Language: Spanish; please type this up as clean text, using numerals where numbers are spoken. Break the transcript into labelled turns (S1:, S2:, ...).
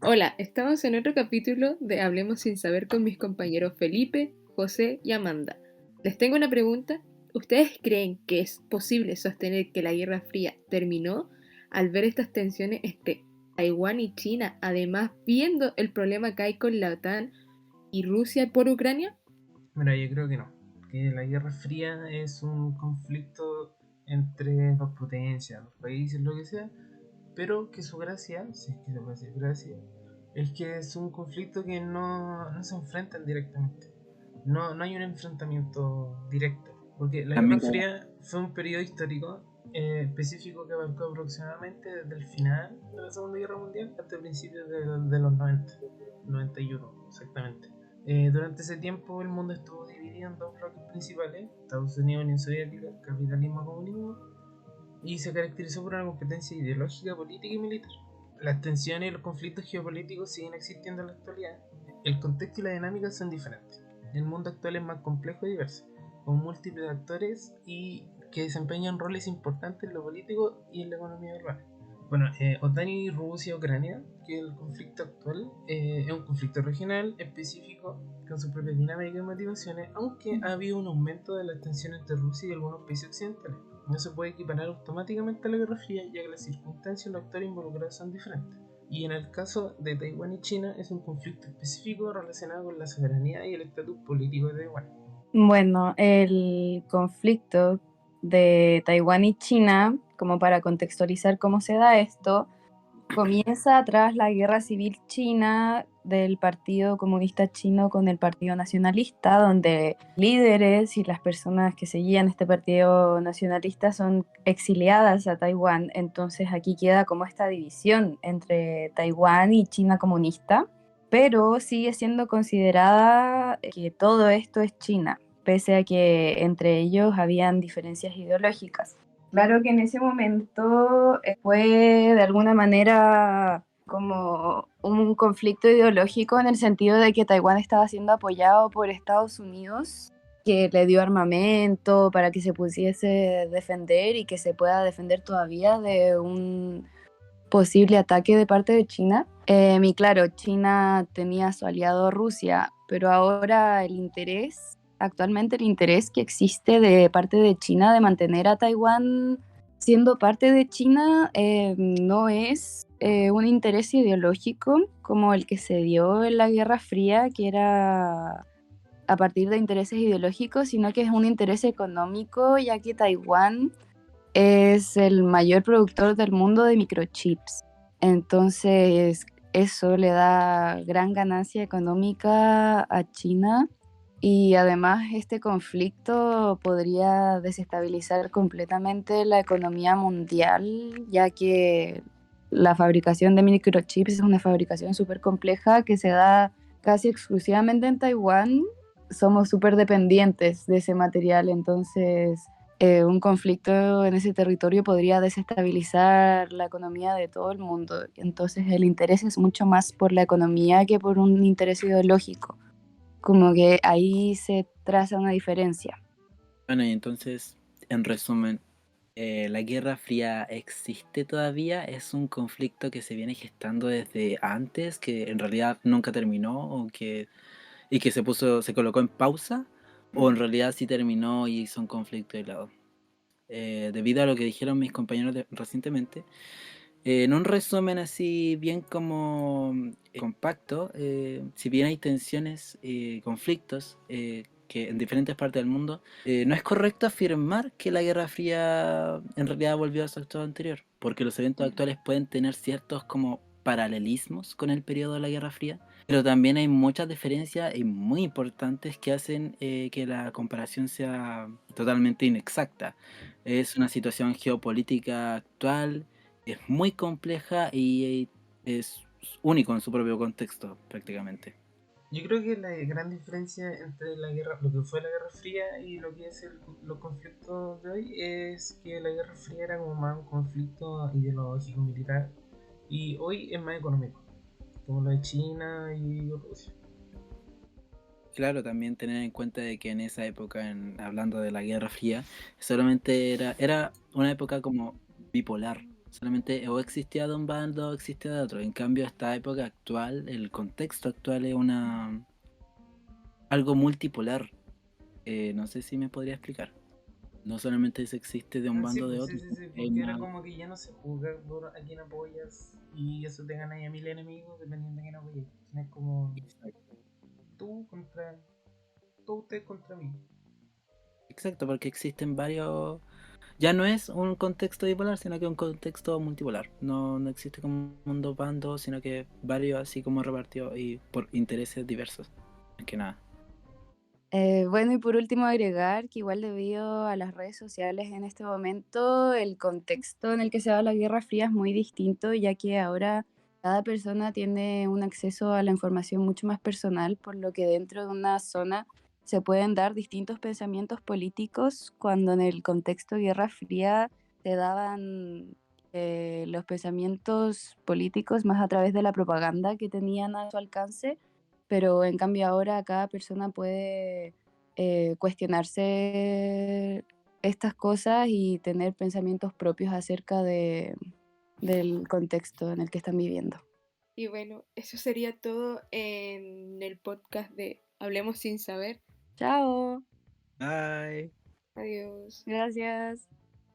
S1: Hola, estamos en otro capítulo de Hablemos sin saber con mis compañeros Felipe, José y Amanda. Les tengo una pregunta. ¿Ustedes creen que es posible sostener que la Guerra Fría terminó al ver estas tensiones entre Taiwán y China, además viendo el problema que hay con la OTAN y Rusia por Ucrania?
S2: Mira, yo creo que no. Que la Guerra Fría es un conflicto entre dos potencias, dos países, lo que sea, pero que su gracia, si es que se puede decir gracia, es que es un conflicto que no se enfrentan directamente. No hay un enfrentamiento directo. Porque la Guerra
S3: También,
S2: Fría fue un periodo histórico específico que abarcó aproximadamente desde el final de la Segunda Guerra Mundial hasta principios de los 90, 91 exactamente. Durante ese tiempo el mundo estuvo dividido en dos bloques principales, Estados Unidos, Unión Soviética, capitalismo, comunismo, y se caracterizó por una competencia ideológica, política y militar. Las tensiones y los conflictos geopolíticos siguen existiendo en la actualidad. El contexto y la dinámica son diferentes. El mundo actual es más complejo y diverso, con múltiples actores y que desempeñan roles importantes en lo político y en la economía global. Bueno, OTAN y Rusia, Ucrania, que el conflicto actual es un conflicto regional específico con sus propias dinámicas y motivaciones, aunque ha habido un aumento de las tensiones entre Rusia y algunos países occidentales. No se puede equiparar automáticamente a la Guerra Fría, ya que las circunstancias y los actores involucrados son diferentes. Y en el caso de Taiwán y China, es un conflicto específico relacionado con la soberanía y el estatus político de Taiwán.
S3: bueno, el conflicto de Taiwán y China, como para contextualizar cómo se da esto, comienza tras la guerra civil china del Partido Comunista Chino con el Partido Nacionalista, donde líderes y las personas que seguían este partido nacionalista son exiliadas a Taiwán. Entonces aquí queda como esta división entre Taiwán y China comunista, pero sigue siendo considerada que todo esto es China, pese a que entre ellos habían diferencias ideológicas. Claro que en ese momento fue de alguna manera como un conflicto ideológico en el sentido de que Taiwán estaba siendo apoyado por Estados Unidos, que le dio armamento para que se pudiese defender y que se pueda defender todavía de un posible ataque de parte de China. Y claro, China tenía a su aliado Rusia, pero ahora actualmente el interés que existe de parte de China de mantener a Taiwán siendo parte de China no es un interés ideológico como el que se dio en la Guerra Fría, que era a partir de intereses ideológicos, sino que es un interés económico, ya que Taiwán es el mayor productor del mundo de microchips. Entonces, eso le da gran ganancia económica a China y además este conflicto podría desestabilizar completamente la economía mundial, ya que la fabricación de microchips es una fabricación súper compleja que se da casi exclusivamente en Taiwán. Somos súper dependientes de ese material, entonces un conflicto en ese territorio podría desestabilizar la economía de todo el mundo. Entonces el interés es mucho más por la economía que por un interés ideológico. Como que ahí se traza una diferencia.
S4: Bueno, y entonces, en resumen, la Guerra Fría existe todavía, es un conflicto que se viene gestando desde antes, que en realidad nunca terminó, y que se colocó en pausa, o en realidad sí terminó y son conflictos aislados. Debido a lo que dijeron mis compañeros recientemente, en un resumen así bien como compacto, si bien hay tensiones, conflictos que en diferentes partes del mundo, no es correcto afirmar que la Guerra Fría en realidad volvió a su estado anterior, porque los eventos actuales pueden tener ciertos como paralelismos con el periodo de la Guerra Fría, pero también hay muchas diferencias y muy importantes que hacen que la comparación sea totalmente inexacta. Es una situación geopolítica actual, es muy compleja y es único en su propio contexto prácticamente.
S2: Yo creo que la gran diferencia entre la guerra, lo que fue la Guerra Fría y lo que es los conflictos de hoy es que la Guerra Fría era como más un conflicto ideológico, militar, y hoy es más económico, como lo de China y Rusia.
S4: Claro, también tener en cuenta de que en esa época, hablando de la Guerra Fría, solamente era una época como bipolar, Solamente o existía de un bando o existía de otro. En cambio, esta época actual, el contexto actual es algo multipolar. No sé si me podría explicar. No solamente se existe de un
S2: Sí,
S4: bando o de
S2: pues,
S4: otro,
S2: sí, sí,
S4: sino
S2: sí,
S4: que hay
S2: porque era
S4: una...
S2: como que ya no se juzga por a quién apoyas y eso te gana a mil enemigos dependiendo de quién apoyes. No es como tú contra, tú, usted contra mí.
S4: Exacto, porque existen varios... Ya no es un contexto bipolar, sino que un contexto multipolar. No existe como un dos bandos, sino que varios así como repartidos y por intereses diversos. Más que nada.
S3: Bueno, y por último agregar que igual debido a las redes sociales en este momento, el contexto en el que se da la Guerra Fría es muy distinto, ya que ahora cada persona tiene un acceso a la información mucho más personal, por lo que dentro de una zona se pueden dar distintos pensamientos políticos, cuando en el contexto Guerra Fría se daban los pensamientos políticos más a través de la propaganda que tenían a su alcance, pero en cambio ahora cada persona puede cuestionarse estas cosas y tener pensamientos propios acerca del contexto en el que están viviendo.
S1: Y bueno, eso sería todo en el podcast de Hablemos sin saber.
S3: Chao,
S4: Bye.
S1: Adiós.
S3: gracias.